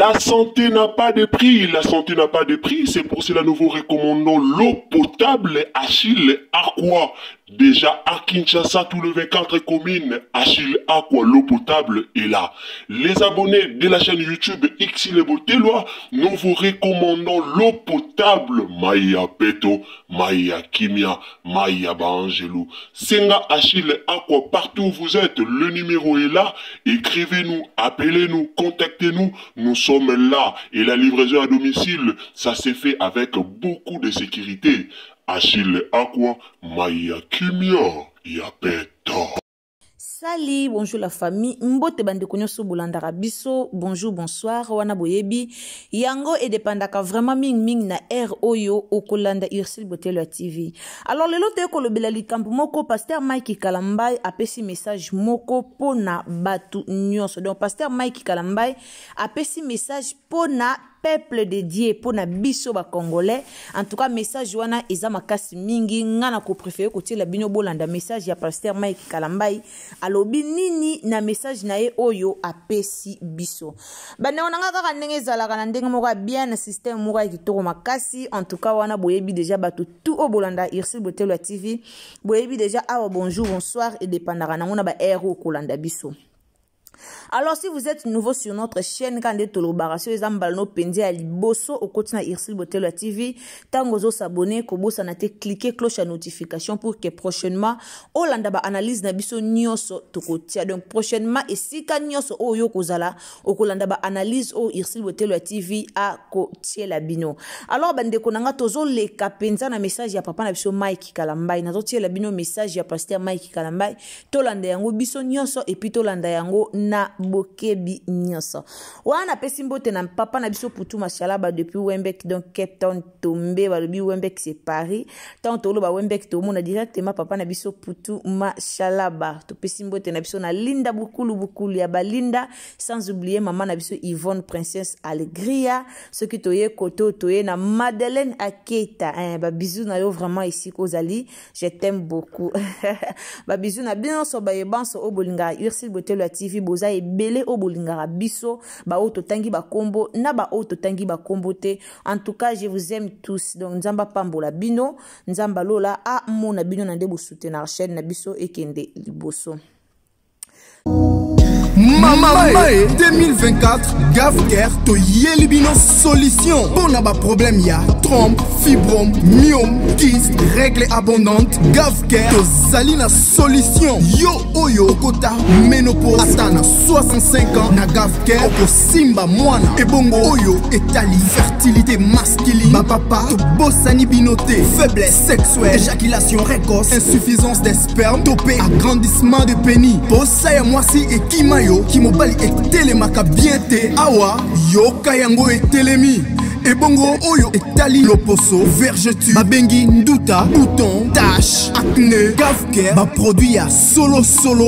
La santé n'a pas de prix, la santé n'a pas de prix, c'est pour cela nous vous recommandons l'eau potable Achille Aqua. Déjà à Kinshasa, tous les 24 communes, Achille Aqua, l'eau potable est là. Les abonnés de la chaîne YouTube Xile Boteloa, nous vous recommandons l'eau potable Maya Peto, Maya Kimia, Maya Bangelou. Senga Achille Aqua, partout où vous êtes, le numéro est là. Écrivez-nous, appelez-nous, contactez-nous, nous sommes là. Et la livraison à domicile, ça s'est fait avec beaucoup de sécurité. Achille Aqua, Maya Kimia, Yapeto. Salut, bonjour la famille. Mbote bande konyoso bolandaka biso. Bonjour, bonsoir. Wana boyebi. Yango et dépendaka vraiment ming na air oyo okolanda Ursule Boteloa TV. Alors le lote ko lobela likampu moko pasteur Mike Kalambay apesi message moko pona batu nyonso. Donc pasteur Mike Kalambay apesi message pona peuple de Dieu pour na biso ba congolais. En tout cas message wana eza makasi mingi ngana ko préférer côté la bino bolanda message ya pasteur Mike Kalambay alobi nini na message na ye oyo apesi biso. Bana onanga kaka ndenge ezalaka na ndenge moko bien na système moko ya kitoko makasi. En tout cas wana boyebi déjà batu tout o bolanda Ursule Boteloa TV. Boyebi déjà awa bonjour bonsoir et dépendara na ngona ba héros kolanda biso. Alors si vous êtes nouveau sur notre chaîne Kande Tolobara sur les ambalno pendi à liboso au quotidien Ursule Boteloa TV, tangozo s'abonner, kobosa na te cliquer cloche à notification pour que prochainement Olanda ba analyse na biso nyonso tokotia. Donc prochainement et si ka nyonso oyo kozala okolanda ba analyse o Ursule Boteloa TV a kotie la bino. Alors bande konanga tozo le kapenza na message ya papa na biso Mike Kalambay na totie la bino message ya pasteur Mike Kalambay tolanda yango biso nyonso et puis tolanda yango na bokebi nyonso. Wana pesi mbote na papa na biso putu mashalaba depuis Wembek donc Cape Town tombe balobi Wembek c'est Paris. Tant tolo ba Wembek to mona directement papa na biso putu mashalaba. To pesi mbote na biso na Linda bukulu ya balinda sans oublier maman na biso Yvonne Princesse Alegria, ce qui toye koto toye na Madeleine Aketa. Ba bisous na yo vraiment ici kozali. Je t'aime beaucoup. Ba bisous na bien so ba yebanso o bolinga Ursule Boteloa TV boza ebele o bolingara biso ba auto tangi ba kombo na ba auto tangi ba kombo te. En tout cas je vous aime tous. Donc nzamba pambola bino nzamba lola a mona bino na nde bo soutenir chaîne na biso ekende liboso. Mama 2024 Gavker to Yelibino solution. Bon na ba problème ya trompe, fibrome, myome, kyste, règle abondante. Gavker to Zalina solution. Yo oyo kota ménopause atana 65 ans na Gavker oko simba mwana. Ebongo oyo etali fertilité masculine. Ma papa to bossani binoté, faiblesse sexuelle, éjaculation précoce, insuffisance des spermes, topé agrandissement de pénis. Bossa ya mwasi et kimayo Kimobali etelemaka bien te awa yoka yango etelemi ebongo oyo etali loposo vergeture babengi nduta bouton tache acné Gavker ba produit ya solo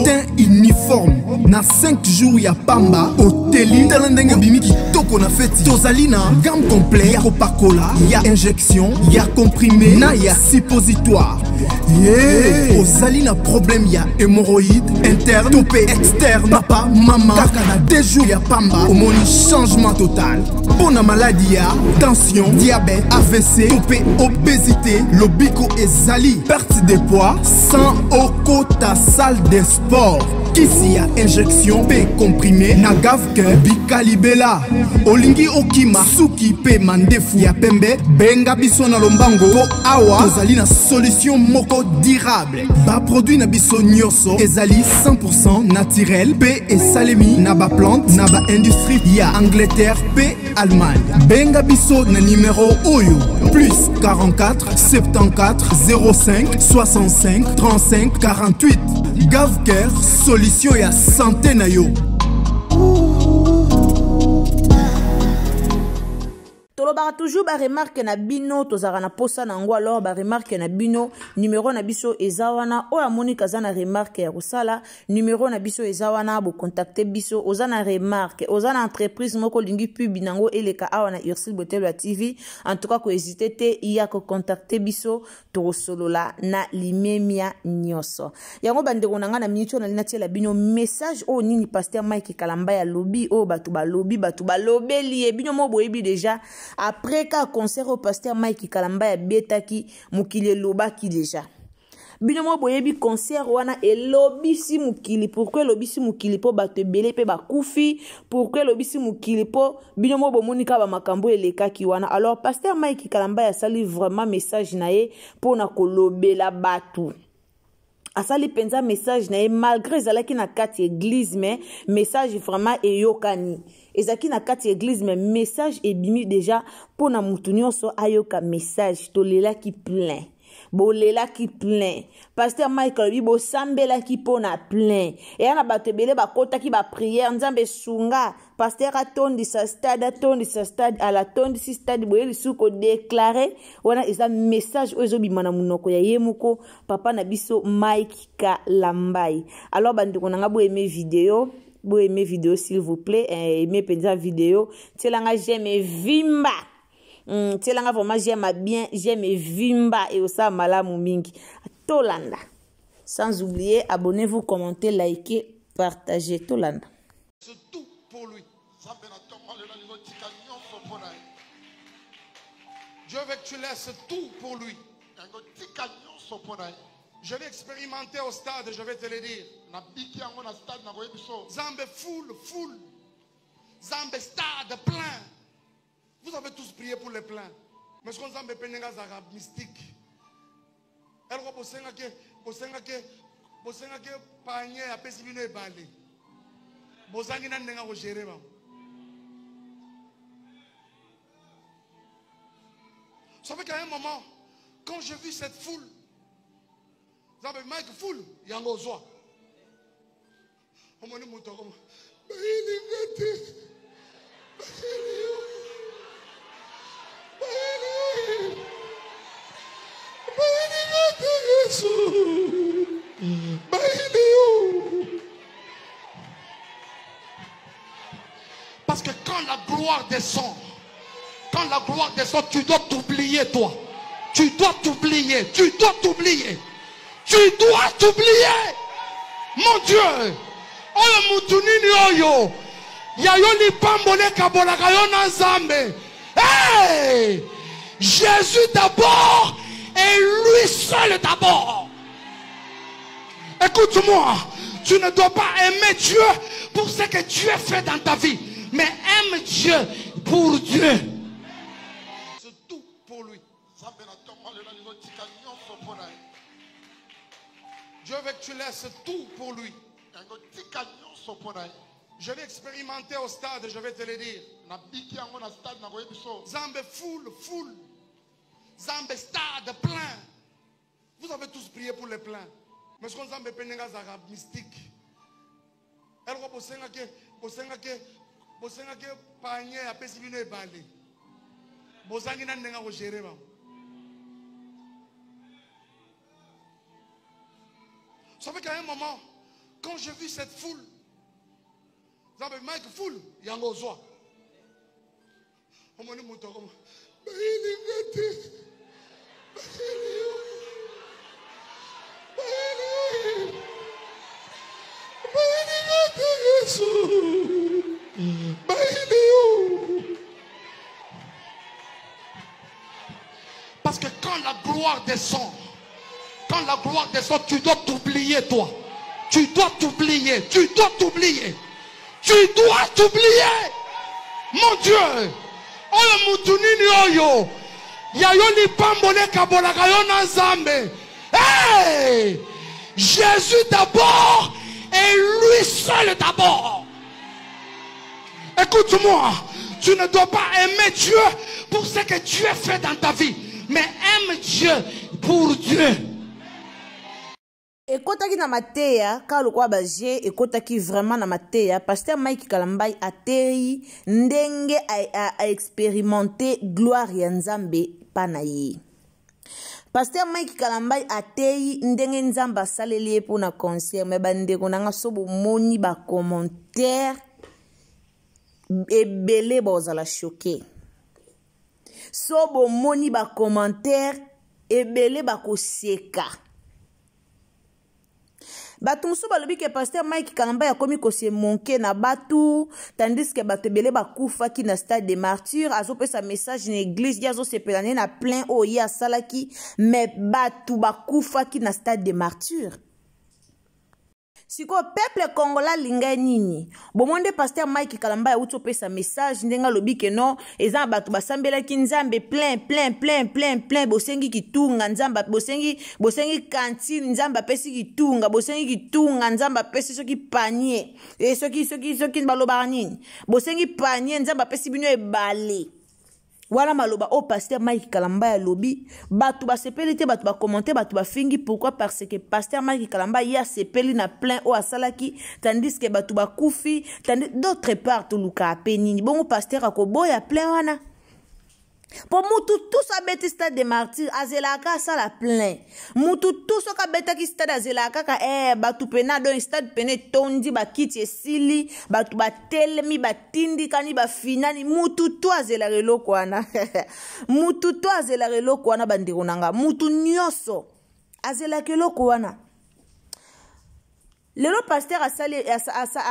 teint uniforme na 5 jours ya pamba oteli talendenge bimi kitoko na feti tozali na gamme complet ya kopakola ya injection ya comprimé na ya suppositoire. Ozali na problème ya hémorroïde interne topé externe papa mama kaka na 2 jours ya pamba omoni changement total. Pour na maladie ya tension, diabète, AVC, topé obésité, lobiko ezali perte de poids sans okota salle de sport. Kisi ya injection pe comprimé na Gavker bikalibela olingi okima suki pe mandefu ya pembe benga biso na lombango po awa tozali na solution moko durable. Ba produit na biso nyonso ezali 100% naturel pe esalemi na ba plante na ba industrie ya Angleterre pe Allemagne. Benga biso na numéro oyo plus 44 74 05 65 35 48. Gavker solution ya santé na yo. tolobaka toujours ba remarque na bino tozaka na posa nango alors ba remarque na bino numéro na biso eza wana oya monika za na remarque ya kosala numéro na biso eza wana bo contacter biso oza na remarque oza na entreprise moko lingi pub nango eleka awa na Ursil Botelwa TV en tout cas ko hésiter te ya ko contacter biso to solola na limemia nyoso yango bandeko nanga na minute na linatiela bino message o nini pasteur Mike Kalamba ya lobby o batu ba lobeli bino mo boyebi déjà après ka concert au pasteur Mike Kalamba ya betaki mukili lobaki déjà bino mo boyebi concert wana elobisi mukili pourquoi lobisi mukili po bato ebele pe bakufi pourquoi lobisi mukili po bino mo bomonika ba makambo elekaki wana alors pasteur Mike Kalamba ya sali vraiment message na ye pona kolobela batu asali penza message na ye malgré zalaki na kati église mais message vraiment eyokani ezaki na kati église mais message ebimi déjà pona mutu nyonso ayoka message tolela ki plein bolela ki plein pasteur Michael bibo sambela ki pona plein et ana bato ebele bakota ki ba prière nzambe sunga pasteur atondi sa stade à la tondi si stade boyeli suko déclarer wana eza message ozo bimana munoko ya yemuko papa na biso Mike Kalamba alors bandeko nanga bo aimer vidéo s'il vous plaît aimer penza vidéo telanga j'aime vimba telanga vraiment j'aime vimba et osa malamu mingi tolanda sans oublier abonnez-vous commentez likez partagez tolanda c'est tout pour lui. Dieu veut que tu laisses tout pour lui. Je l'ai expérimenté au stade, je vais te le dire. Zambe full. Zambe stade plein. Vous avez tous prié pour les pleins. Mais ce qu'on a besoin de mystique. Elle va bosser panier à pesibino et balé. Bosangina n'enga au gérer. Ça fait qu'à un moment, quand j'ai vu cette foule, ça veut Mike foule, il y a un oiseau. On m'a dit mon parce que quand la gloire descend, tu dois t'oublier toi. Tu dois t'oublier. Mon Dieu. Oyo mutunini oyo. Yayo ni pambole kabola kayo na nzambe. Hey! Jésus d'abord et lui seul d'abord. Écoute-moi, tu ne dois pas aimer Dieu pour ce que Dieu fait dans ta vie, mais aime Dieu pour Dieu. C'est tout pour lui. Dieu veut que tu laisses tout pour lui. Je l'ai expérimenté au stade, je vais te le dire. Zambe full. Zambe stade plein. Vous avez tous prié pour les pleins. Mais ce qu'on a besoin de mystique. Elle va bosser panier à pesibino et balé. Bosangina n'enga au gérer. Ça fait qu'à un moment, quand j'ai vu cette foule, ça veut Mike foule, il y a un oiseau. On m'a dit mon tour. Parce que quand la gloire descend, tu dois t'oublier toi. Tu dois t'oublier. Mon Dieu. Oyo mutunini oyo. Yayo ni pambole kabola kayo na nzambe. Hey! Jésus d'abord et lui seul d'abord. Écoute-moi, tu ne dois pas aimer Dieu pour ce que Dieu fait dans ta vie, mais aime Dieu pour Dieu. Écoute ekotaki na mateya ka lokwa baje ekotaki vraiment na mateya pasteur Mike Kalambai atei ndenge a expérimenté gloire ya Nzambe pana ye. Pasteur Mike Kalambai atei ndenge Nzambe asaleli ye pona concert me bandeko nanga sobo moni ba commentaire ebele bozala choqué. Sobo moni ba commentaire ebele ba koseka. Batu musu balobi ke pasteur Mike Kalambai akomi kose monke na batu tandis que batu ebele bakufa ki na stade de martyrs azopesa message na église yazo sepelane na plein oye asalaki mais batu bakufa ki na stade de martyrs. Siko peuple congolais linga nini bomonde pasteur Mike Kalambai uto pesa message ndenga lobi ke non eza batu basambela ki Nzambe plein bosengi kitunga Nzamba bosengi cantine Nzamba pesi kitunga bosengi kitunga Nzamba pesi soki panier et soki baloba nini bosengi panier Nzamba pesi bino ebale. Wala maloba o pasteur Mike Kalambai lobi batu ba sepeli te batu ba commenter batu ba fingi pourquoi parce que pasteur Mike Kalambai ya sepeli na plein o asalaki tandis que batu ba kufi tandis d'autre part to luka penini bongo pasteur akoboya plein wana po mutu tous abeti stade de martyrs azelaka sala plein mutu tous oka betaki stade azelaka ka batu pena don stade pene tondi bakiti esili batu batelemi batindi kani bafinani mutu to azelaka eloko wana mutu to azelaka eloko wana bandeko nanga mutu nyonso azelaka eloko wana. Lelo pasteur asali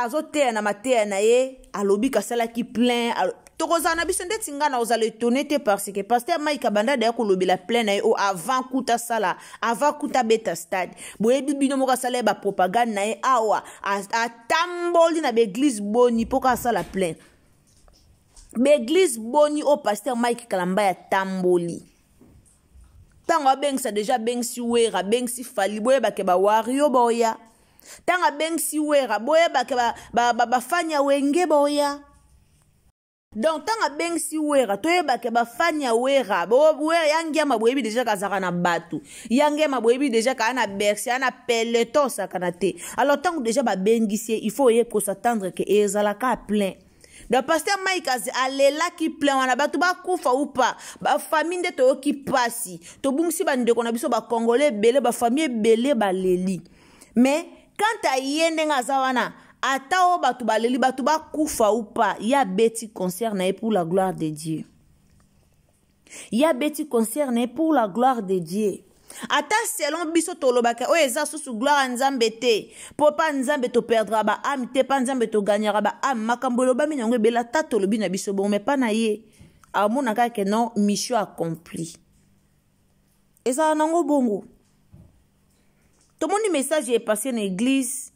azoteya na mateya na ye alobi kasalaki plein tokozana biso ndeti ngana ozala étonné parce que pasteur Mike Kabanda da kolobela plein na o avant kuta sala avant kuta beta stade boyebi bino moka sala ba propagande na ye awa atamboli na l'église boni poka sala plein l'église boni o pasteur Mike Kalambai atamboli tango bengsa déjà bengsi wera bengsi fali boyeba ke ba wario boya tanga bengsi wera boyeba ke ba fanya wenge boya. Donc tanga bengsi wera toyeba ke bafanya wera bo yangi ma boyebi déjà kazaka na batu yangi ma boyebi déjà kana bersi ana peloton sakana te alors tant déjà ba bengisi il faut y s'attendre que ezalaka plein. Le pasteur Mike alela ki plein wana batu ba kufa ou pas ba famille de to ki pasi to bungsi ba ndeko na biso ba congolais belé ba famille belé ba leli mais quand a yende ngazawana atao batu baleli batu ba kufa ou pas ya beti concerne pour la gloire de Dieu. Ya beti concerne pour la gloire de Dieu. Ata selon biso tolobaka o eza susu gloire Nzambe te po pa Nzambe to perdra ba am te pa Nzambe to gagnera ba am makambolo ba minyango bela tato lobi na biso bon mais pas na ye amona ka ke non mission accomplie. Eza nango bongo. Tout mon message est passé dans l'église.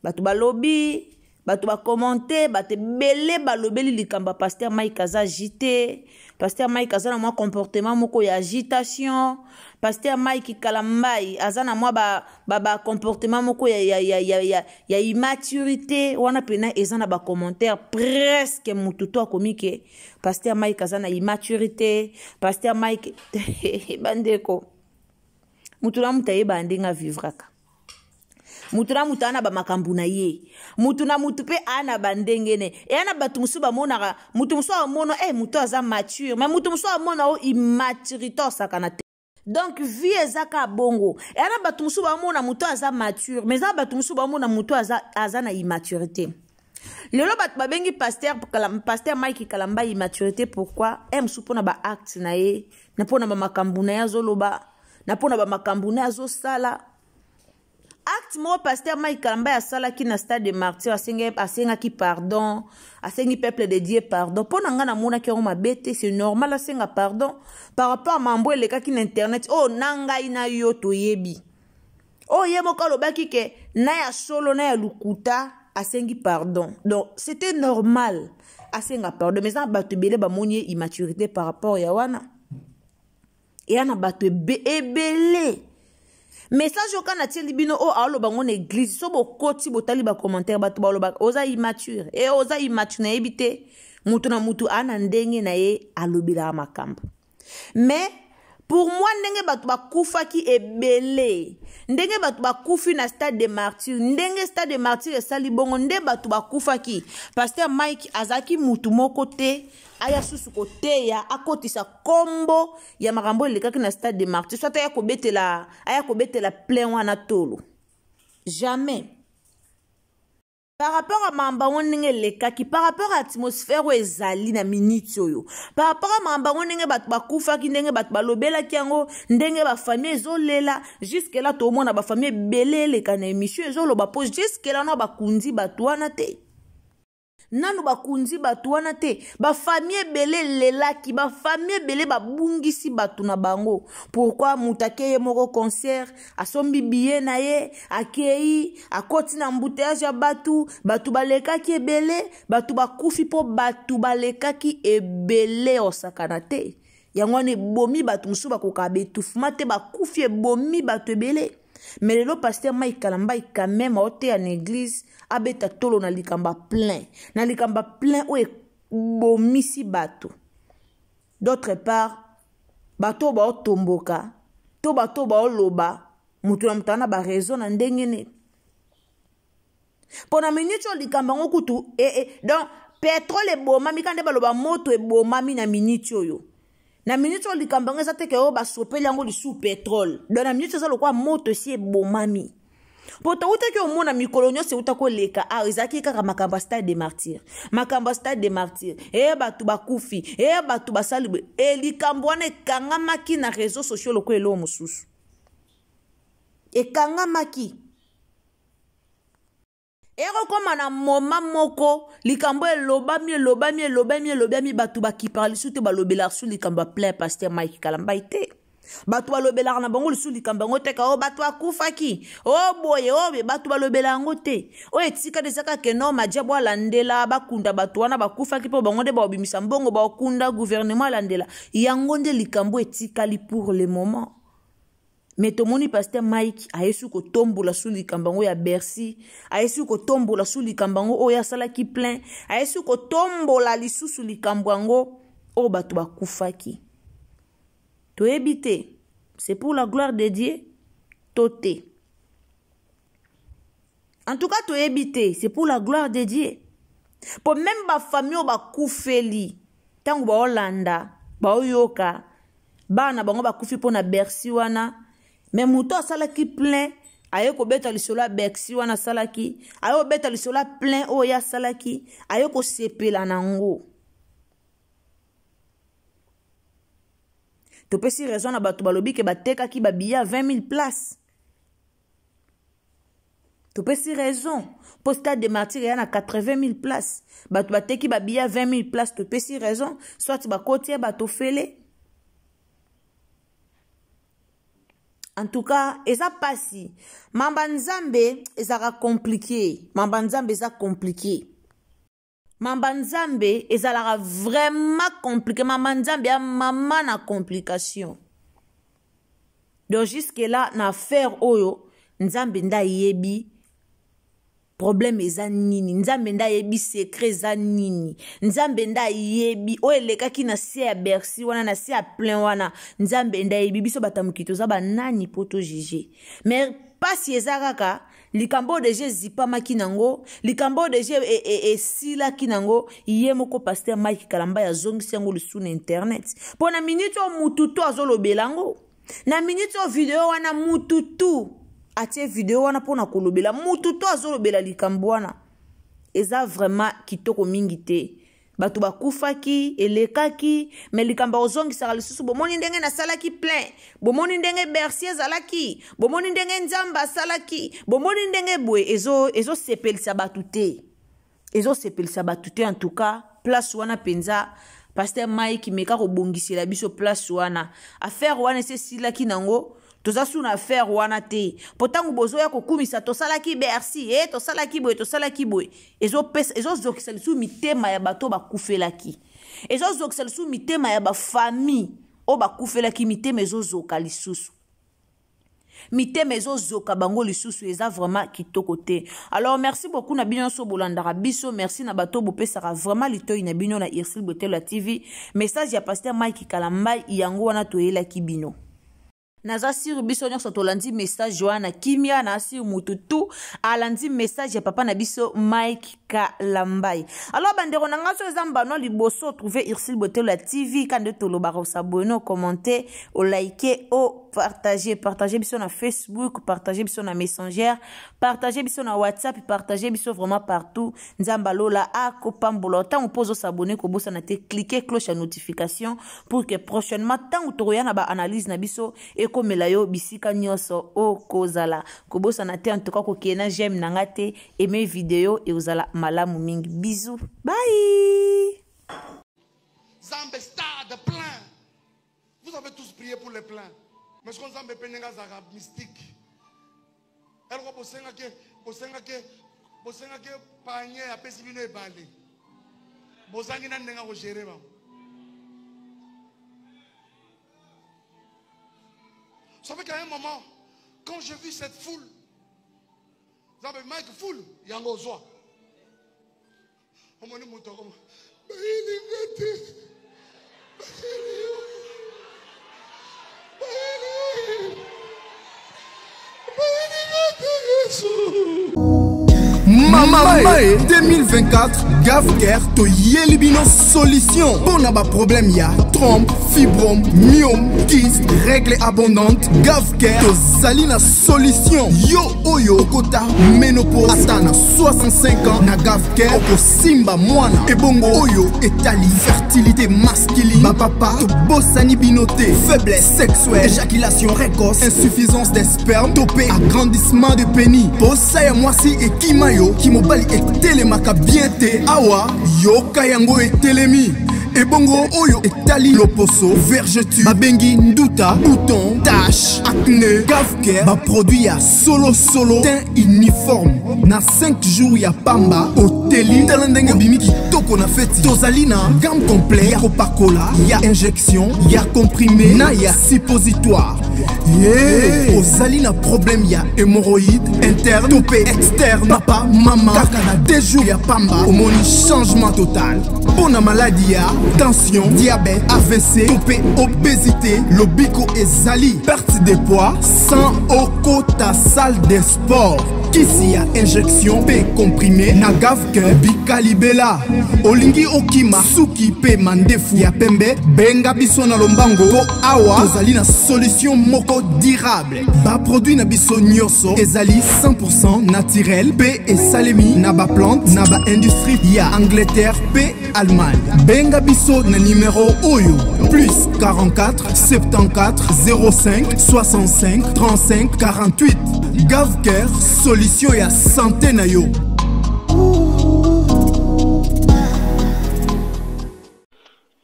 Batu balobi, batu ba commenter, batu belé balobeli likamba pasteur Mike Kaza agité, pasteur Mike Kaza na moi comportement moko ya agitation, pasteur Mike Kalambai azana moi ba comportement moko ya immaturité, wana pena ezana ba commentaire presque mututo akomike pasteur Mike Kaza na immaturité, pasteur Mike bandeko mutuna mutayeba ndenga vivraka. Mutuna mutana ba makambu na ye. Mutuna mutupe ana bandengene. E ana batu musu ba monaka, mutu musu ba mono mutu aza mature, mais mutu musu ba mono o immaturité sakana te. Donc vie ezaka bongo. E ana batu musu ba mona mutu aza mature, mais ana batu musu ba mona mutu aza na immaturité. Lelo bat babengi pasteur Mike Kalambai immaturité pourquoi? Musu pona ba acte na ye, na pona ba makambu na ya zoloba, na pona ba makambu na zo sala. Acte mo pasteur Mike Kalambai asala ki na stade de martyrs asenga ki pardon asengi peuple de Dieu pardon pona nga na mona ki ma bête c'est normal asenga pardon par rapport à mambo eleka ki na internet oh nanga ina yo to yebi oh yemo kalo baki ke na ya solo na ya lukuta asengi pardon donc c'était normal asenga pardon mais ça batu belé ba monier immaturité par rapport ya wana et ana batu ebele. Message au Canada libino o alo bangon église so bo koti botali ba commentaire batu ba loba oza immature et oza immature na ebité mutu na mutu ana ndenge na ye alobila makambo mais Pour moi, ndenge batu bakufaki ebele. Ndenge batu bakufi na stade de martyr. Ndenge stade de martyr esali bongo nde batu bakufaki. Pasteur Mike azaki mutu moko te. Aya susu kote ya akotisa kombo ya makambo elekaki na stade de martyr. Soit aya kobetela plein wana tolo. Jamais. Par rapport à mamba wonenge lekaki, par rapport à atmosphère ezali na minute oyo, par rapport à mamba wonenge batu bakufaki ndenge batu balobela kiango ndenge ba famille ezolela, jusque là to mona ba famille belele kana émission ezoloba po jusque là na bakundi batu wana te. Nanu bakunzi batu wana te, ba famille belé lelaki, ba famille belé ba bungisi batu na bango. Pourquoi mutakeye moko concert, asombi biye na ye, akei, akoti na mbouteillage ya batu, batu balekaki ebele, batu bakufi po batu balekaki ebele osakana te. Yangwane bomi batu musu bakoka betufuma te bakufi ebomi batu ebele. Mais le pasteur Mike Kalamba quand même ote en église abeta tolo na likamba plein o e bomisi bato. D'autre part bato ba otomboka to bato ba oloba mutu na mutana ba raison na ndengene pona minute likamba ngokutu donc pétrole e bomami kande baloba moto e bomami na minute oyo. Na minute oli kambanga za teke o ba sopeli yango lisu pétrole. Dans la minute za lokwa moto si e bomami. Poto uta ki omona mikolo nyose uta ko leka izaki kaka makamba stade de martyr. Makamba stade de martyr. Batu bakufi, batu basalibe. Likambo wana ekangamaki na réseaux sociaux loko elo mususu. Ekangamaki. Ero koma na moma moko likambo elobami batu baki parli sute balobela su likambo plein pasteur Mike Kalamba ite batu balobela na bango su likambo ngote ka batu akufaki boye batu balobela ngote etika desaka ke no majabo alandela bakunda batu wana bakufaki po bango de ba obimisa mbongo ba okunda gouvernement alandela yango nde likambo etika li pour le moment. Mais tout moni pasteur Mike a yesu ko tombola sous likambango ya Bercy, a yesu ko tombola sous likambango o ya sala ki plein, a yesu ko tombola lisusu likambango o batu bakufaki. To ebite, c'est pour la gloire de Dieu, toté. En tout cas, to ebite, c'est pour la gloire de Dieu. Pour même ba famille o bakufeli, tangu ba Hollanda, ba oyoka, bana bango bakufi pona Bercy wana. Mais mouto salaki plein ayo ko beta lisola Bercy wana salaki ayo beta lisola plein oya salaki ayo ko sepela nango to pesi raison na batu balobi ke bateka ki babiya 20 000 places to pesi raison pour stade de martyr ya na 80 000 places batu bateki babiya 20 000 places to pesi raison soit bakoti bato fele. En tout cas, eza pasi. Mamba nzambe ezaka compliqué. Mamba nzambe eza compliqué. Mamba nzambe ezalaka vraiment compliqué. Mamba nzambe ya mama na complication. Donc jusque là, na affaire oyo, nzambe nda yebi problème eza nini. Nzambe nda yebi secret eza nini. Nzambe nda yebi o elekaki na se ya Bercy wana na se ya plein wana. Nzambe nda yebi biso batamukito za ba nani poto juger. Mais pasi eza kaka likambo deje zipama kinango, likambo deje sila kinango, iye moko pasteur Mike Kalamba ya zongisi yango lisu na internet. Po na minute o mututu azolobelango. Na minute o video wana mututu atie video wana pona kolobela mutu to azolobela likambo wana eza vraiment kitoko mingi te batu bakufaki elekaki mais likambo ozongisa lisusu bomoni ndenge na salaki plein bomoni ndenge Bercy ezalaki bomoni ndenge nzamba salaki bomoni ndenge boye ezo sepelisa batu te en tout cas place wana penza pasteur Mike meka ko bongisela biso place wana affaire wana se silaki nango toza suna affaire wana te potangu bozo ya kokumisa tosalaki Bercy tosalaki boye ezo zokisa lisu mitema ya bato bakufelaki ezo zokisa lisu mitema ya ba famille o bakufelaki mitema ezo zoka lisusu mitema ezozoka bango lisusu eza vraiment kitoko te. Alors merci beaucoup na bino so bolandaka biso, merci na bato bopesaka vraiment litoi na bino na Irsil Botelo TV. Message ya pasteur Mike Kalambai yango wana toyelaki bino. Naza sur biso nyonso tolandi message wana kimia na sur mututu alandi message ya papa na biso Mike Kalambai. Alors bandeko na ngaso ezamba no liboso trouver Irsil Botelo TV kande tolobaka s'abonner, commenter, o liker, o partager biso na Facebook, partager biso na Messenger, partager biso na WhatsApp, partager biso vraiment partout. Nzamba lola ako pambola tant on pose s'abonner ko bossa na te cliquer cloche à notification pour que prochainement tant toroya na ba analyse na biso e komela yo bisika nyoso o kozala ko bossa na te en tout cas ko kena j'aime na ngate aimer vidéo et ozala malamu mingi. Bisous, bye. Zambe stade plein. Vous avez tous prié pour les pleins. Mais ce qu'on a fait, c'est mystique. Elle va bosser que panier à pesibino et balé. Bossangi n'a pas géré. Vous savez qu'à un moment, quand j'ai vu cette foule, vous avez Mike foule, il y a un oiseau. On m'a dit, Mamae 2024 Gavker to Yelibino solution. Pour n'a pas problème ya trompe, fibrome, myome, kyste, règles abondantes. Gavker to Zalina solution. Yo oyo kota ménopause atana 65 ans na Gavker oko simba mwana. Ebongo oyo etali fertilité masculine. Ma papa to bossani binoté, faiblesse sexuelle, éjaculation précoce, insuffisance des spermes, topé agrandissement de pénis. Bossa ya mwasi et kimayo kimobali etelemaka bien te awa yoka yango etelemi. Ebongo oyo etali loposo, vergeture, babengi nduta, bouton, tache, acné. Gavker ba produit ya solo teint uniforme. Na 5 jours ya pamba oteli talendenge bimi kitoko na feti. Tozalina gamme complet ya Coca-Cola, ya injection, ya comprimé, na ya suppositoire. Yeah. Ozalina problème ya hémorroïde interne, topé externe, papa, maman. Kaka na 2 jours ya pamba omoni changement total. Pour na maladie ya tension, diabète, AVC, topé, obésité, lobiko ezali, perte de poids, sans okota salle de sport. Kisi ya injection pe comprimé na Gavker bikalibela. Olingi okima suki pe mandefu ya pembe benga biso na lombango po awa tozali na solution moko durable. Ba produit na biso nyoso ezali 100% naturel pe esalemi na ba plante na ba industrie ya Angleterre pe Allemagne. Benga biso na numéro oyo plus 44 74 05 65 35 48. Gavker solution ya santé na yo.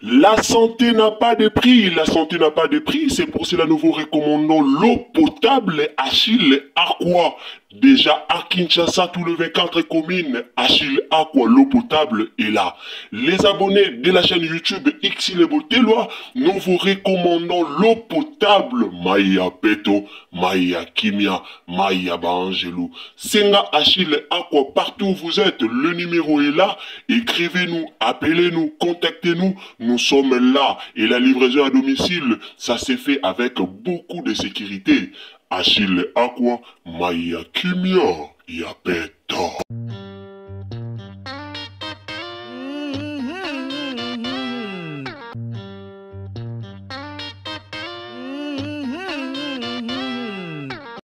La santé n'a pas de prix, la santé n'a pas de prix, c'est pour cela nous vous recommandons l'eau potable Achille Aqua. Déjà à Kinshasa, tout le 24 communes, Achille Aqua, l'eau potable est là. Les abonnés de la chaîne YouTube Irsil Botelo, nous vous recommandons l'eau potable Maya Peto, Maya Kimia, Maya Bangelou. Senga Achille Aqua, partout où vous êtes, le numéro est là. Écrivez-nous, appelez-nous, contactez-nous. Nous sommes là et la livraison à domicile, ça s'est fait avec beaucoup de sécurité. Achille Aqua, Maya Kimia, Yapeto.